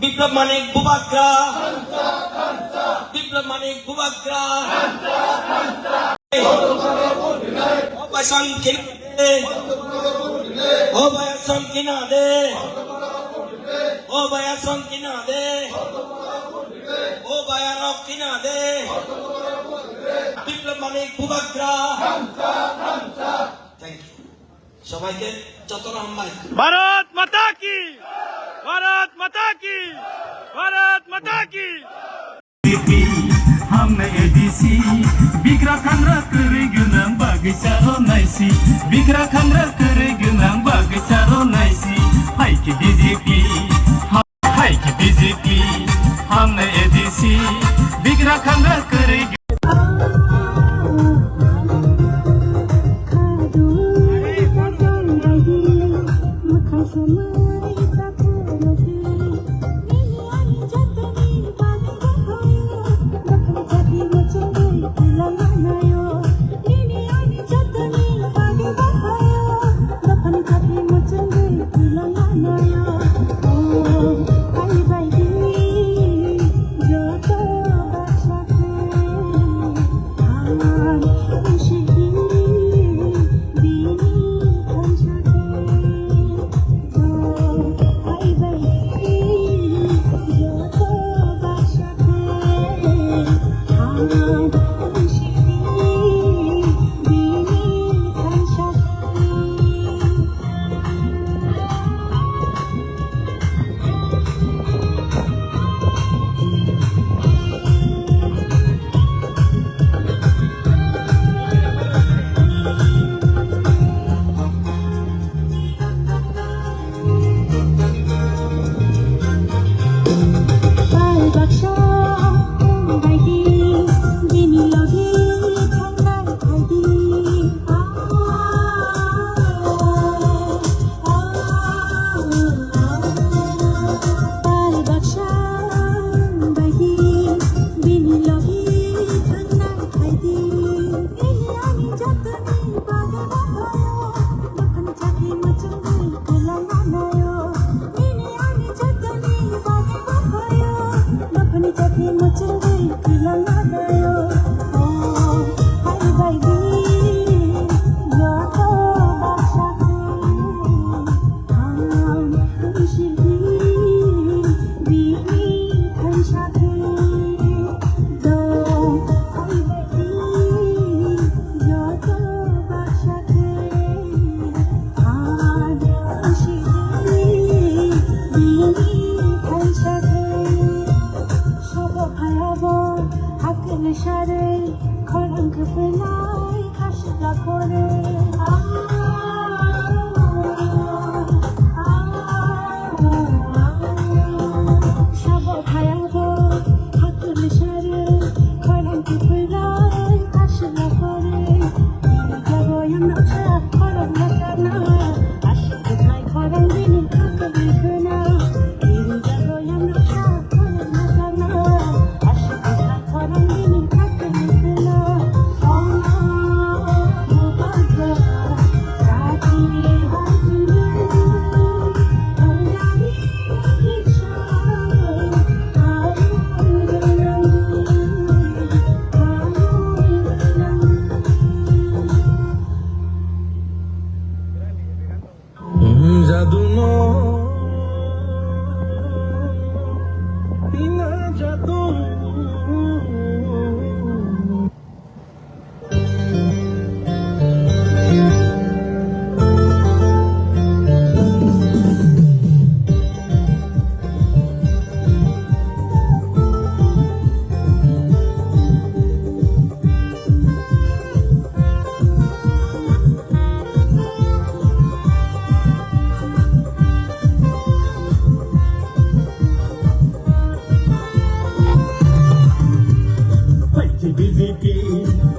বিপ্লব মানিক বুবাগ্রা, বিপ্লব মানিক বুবাগ্রা, operation কিনা দে, operation কিনা দে, operation কিনা দে, অপারেশন কিনা দে, বিপ্লব মানিক বুবাগ্রা। থ্যাংক ইউ সবাইকে যতন আহ্বান। भारत माता की, भारत माता की, भारत माता की। हमने एडीसी बिग्रा खांग्रा करे गोनां बागैसारो नायसि, बिग्रा खांग्रा करे गोनां बागैसारो नायसि। हायके बीजेपी, हायके बीजेपी, हमने एडीसी बिग्रा खांग्रा करे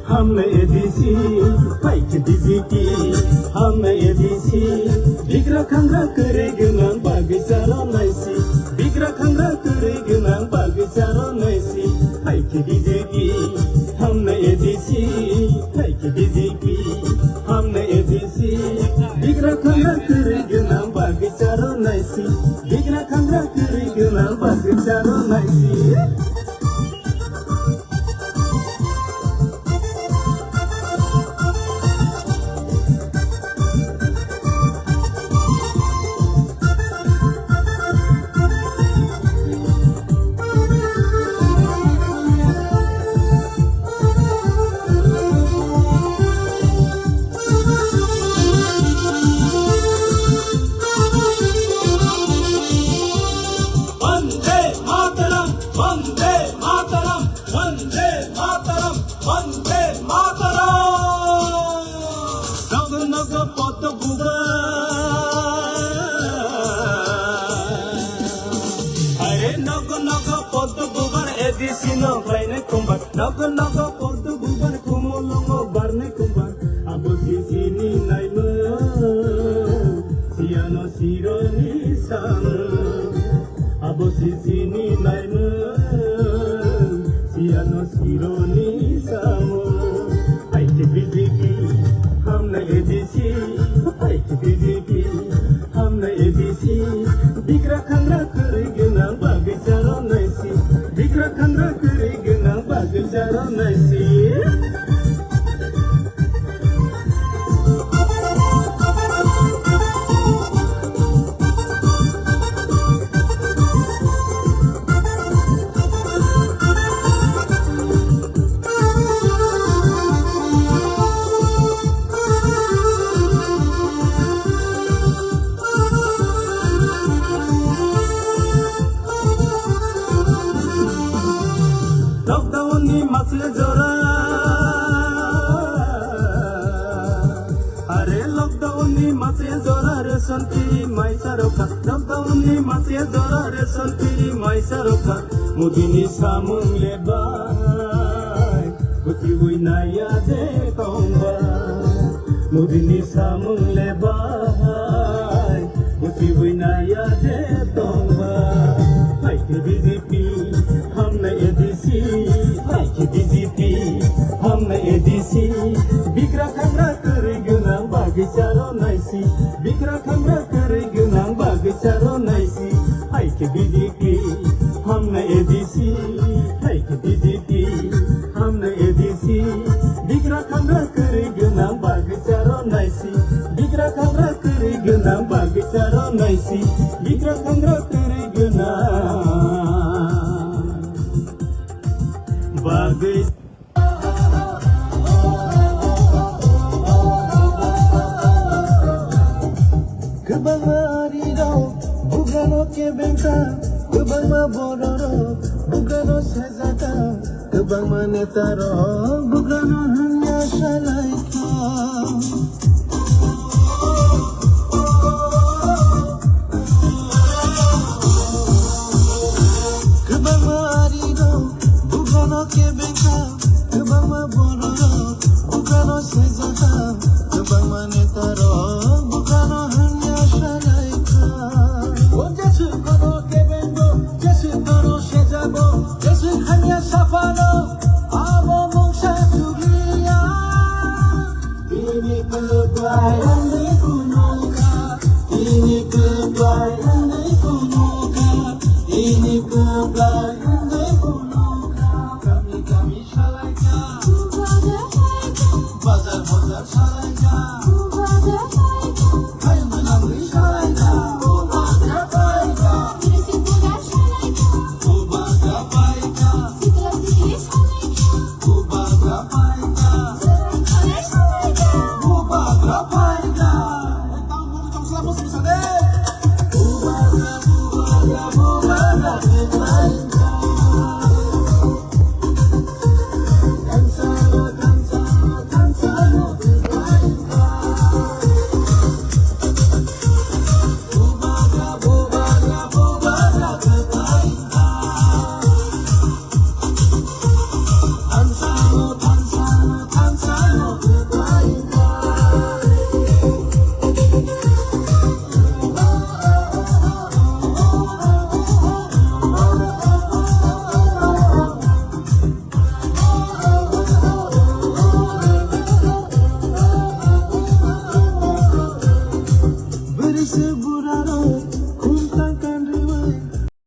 हमने एडीसी हायके बीजेपी, हमने एडीसी बिग्रा खांग्रा करे गोनां बागैसारो नायसि, बिग्रा खांग्रा करे गोनां बागैसारो नायसि। हायके बीजेपी, हमने एडीसी हायके बीजेपी, हमने एडीसी बिग्रा खांग्रा करे गोनां बागैसारो नायसि, बिग्रा खांग्रा करे गोनां বাগিচার নাইছি বন্দে মাতরম বন্দে মাতরম বন্দে মাতরম বন্দে মাতরম নগ নগ পদ আরে নগ নগ পদ বুবার এদিসি নবাইনে কুম্বার নগ নগ পদ বুবার কুমলঙ্গ বারনে কুম্বার আবসি নি নাইমো cyano সিরনি some Abosisi ni nainu, siano sironi samo. Aike BJP, hamna ADC. Aike BJP, hamna ADC. Bikra khangra kare gena bagcharo naisi. Bikra khangra kare gena bagcharo naisi. Lockdown ni masle jora, are lockdown ni masle jora ration free maisa rokha. Lockdown ni masle jora ration free maisa rokha. Mudini samung lebai, kuti hui naya de tomba. Mudini samung lebai, kuti hui naya de tomba. Aike BJP, हमने ADC, aike BJP, हमने ADC. Bikra khangra kare guna bagcharo naisi. Bikra khangra kare guna bagcharo naisi. Aike BJP, हमने ADC, aike BJP, हमने ADC. Bikra khangra kare guna bagcharo naisi. Bikra khangra kare guna bagcharo naisi. Bikra khangra kare guna bagis. Kebangariro, bugano kebenta, kebangma bororo, bugano sezata, kebangma netaro, bugano hanya shalaika. Kebangariro, bugano kebenta, kebangma bororo, bugano sezata, kebangma netaro, bugano hanya shalaika. Oh, jesu kono kebendo, jesu kono sejabo, jesu hanya safano, abo mungsa tulia. Ini kebayan di kunoka, ini kebayan di kunoka, ini kebayan di kunoka. Kami shalaika, bazar bazar shalaika. Bye.